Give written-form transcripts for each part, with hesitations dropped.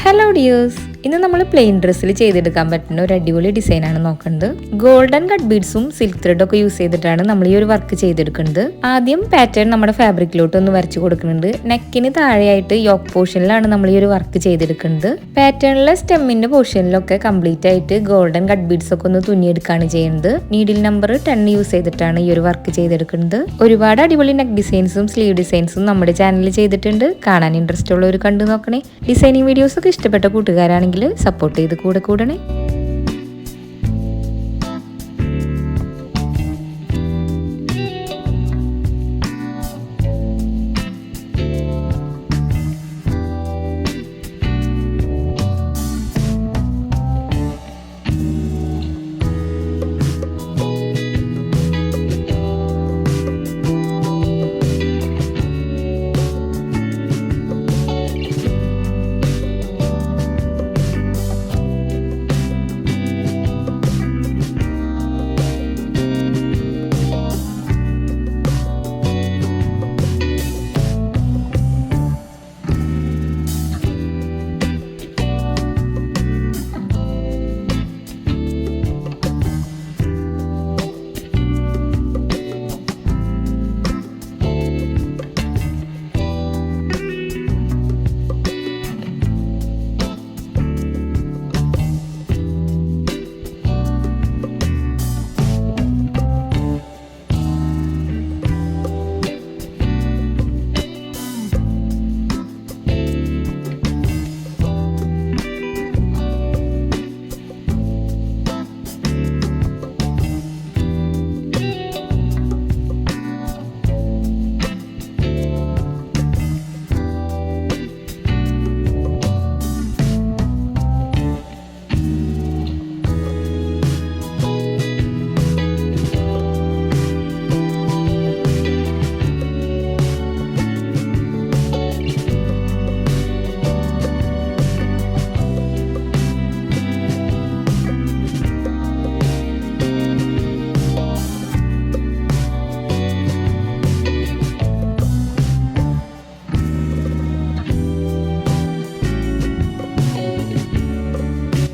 Hello dears, ഇന്ന് നമ്മൾ plain ഡ്രസ്സിൽ ചെയ്തെടുക്കാൻ പറ്റുന്ന ഒരു അടിപൊളി ഡിസൈനാണ് നോക്കുന്നത്. ഗോൾഡൻ കട്ട് ബീഡ്സും സിൽക്ക് ത്രെഡും ഒക്കെ യൂസ് ചെയ്തിട്ടാണ് നമ്മൾ ഈ ഒരു വർക്ക് ചെയ്തെടുക്കുന്നത്. ആദ്യം പാറ്റേൺ നമ്മുടെ ഫാബ്രിക്കിലോട്ട് ഒന്ന് വരച്ചു കൊടുക്കുന്നുണ്ട്. നെക്കിന് താഴെയായിട്ട് യോക്ക് പോർഷനിലാണ് നമ്മൾ ഈ ഒരു വർക്ക് ചെയ്തെടുക്കുന്നത്. പാറ്റേണിലെ സ്റ്റെമ്മിന്റെ പോർഷനിലൊക്കെ കംപ്ലീറ്റ് ആയിട്ട് ഗോൾഡൻ കട്ട് ബീഡ്സ് ഒക്കെ ഒന്ന് തുന്നിയെടുക്കുകയാണ് ചെയ്യുന്നത്. നീഡിൽ നമ്പർ 10 യൂസ് ചെയ്തിട്ടാണ് ഈ ഒരു വർക്ക് ചെയ്തെടുക്കുന്നത്. ഒരുപാട് അടിപൊളി നെക്ക് ഡിസൈൻസും സ്ലീവ് ഡിസൈൻസും നമ്മുടെ ചാനലിൽ ചെയ്തിട്ടുണ്ട്. കാണാൻ ഇൻട്രസ്റ്റ് ഉള്ളവർ കണ്ടു നോക്കണേ. ഡിസൈനിങ് വീഡിയോസ് ഒക്കെ ഇഷ്ടപ്പെട്ട കൂട്ടുകാരാണെങ്കിൽ സപ്പോർട്ട് ചെയ്ത് കൂടണേ.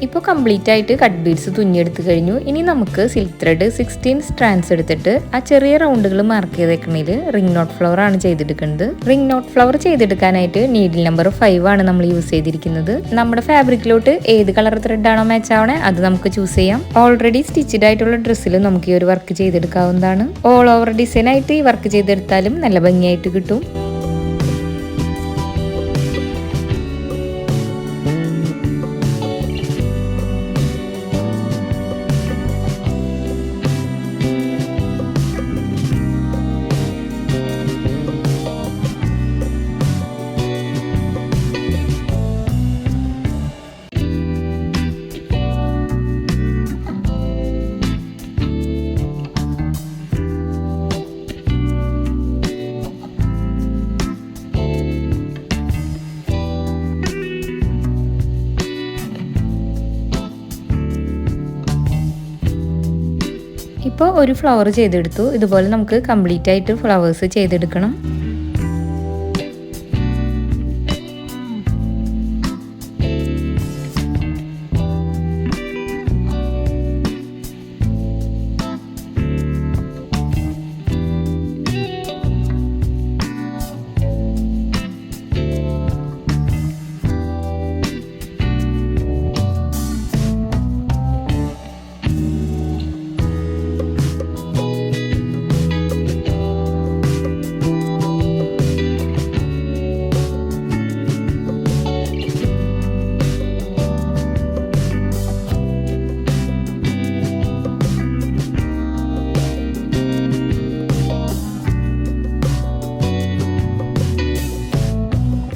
ഇപ്പോൾ കംപ്ലീറ്റ് ആയിട്ട് കട്ട് ബീഡ്സ് തുന്നിയെടുത്ത് കഴിഞ്ഞു. ഇനി നമുക്ക് സിൽക്ക് ത്രെഡ് 16 സ്ട്രാൻഡ്സ് എടുത്തിട്ട് ആ ചെറിയ റൗണ്ടുകൾ മാർക്ക് ചെയ്തേക്കണേൽ റിംഗ് നോട്ട് ഫ്ലവർ ആണ് ചെയ്തെടുക്കുന്നത്. റിംഗ് നോട്ട് ഫ്ലവർ ചെയ്തെടുക്കാനായിട്ട് നീഡിൽ നമ്പർ 5 ആണ് നമ്മൾ യൂസ് ചെയ്തിരിക്കുന്നത്. നമ്മുടെ ഫാബ്രിക്കിലോട്ട് ഏത് കളർ ത്രെഡ് ആണോ മാച്ച് ആവണേ അത് നമുക്ക് ചൂസ് ചെയ്യാം. ഓൾറെഡി സ്റ്റിച്ചഡ് ആയിട്ടുള്ള ഡ്രസ്സിൽ നമുക്ക് ഈ ഒരു വർക്ക് ചെയ്തെടുക്കാവുന്നതാണ്. ഓൾ ഓവർ ഡിസൈൻ ആയിട്ട് ഈ വർക്ക് ചെയ്തെടുത്താലും നല്ല ഭംഗിയായിട്ട് കിട്ടും. ഇപ്പോൾ ഒരു ഫ്ലവർ ചെയ്തെടുത്തു. ഇതുപോലെ നമുക്ക് കംപ്ലീറ്റ് ആയിട്ട് ഫ്ലവേഴ്സ് ചെയ്തെടുക്കണം.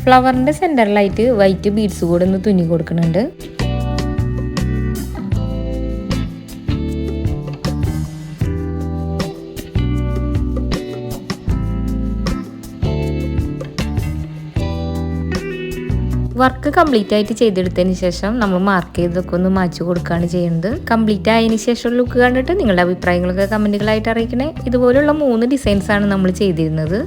ഫ്ലവറിന്റെ സെന്ററിലായിട്ട് വൈറ്റ് ബീഡ്സ് കൂടെ ഒന്ന് തുന്നി കൊടുക്കുന്നുണ്ട്. വർക്ക് കംപ്ലീറ്റ് ആയിട്ട് ചെയ്തെടുത്തതിന് ശേഷം നമ്മൾ മാർക്ക് ചെയ്തൊക്കെ ഒന്ന് മാറ്റി കൊടുക്കുകയാണ് ചെയ്യുന്നത്. കംപ്ലീറ്റ് ആയതിനു ശേഷം ലുക്ക് കണ്ടിട്ട് നിങ്ങളുടെ അഭിപ്രായങ്ങളൊക്കെ കമന്റുകളായിട്ട് അറിയിക്കണേ. ഇതുപോലുള്ള 3 ഡിസൈൻസ് ആണ് നമ്മൾ ചെയ്തിരുന്നത്.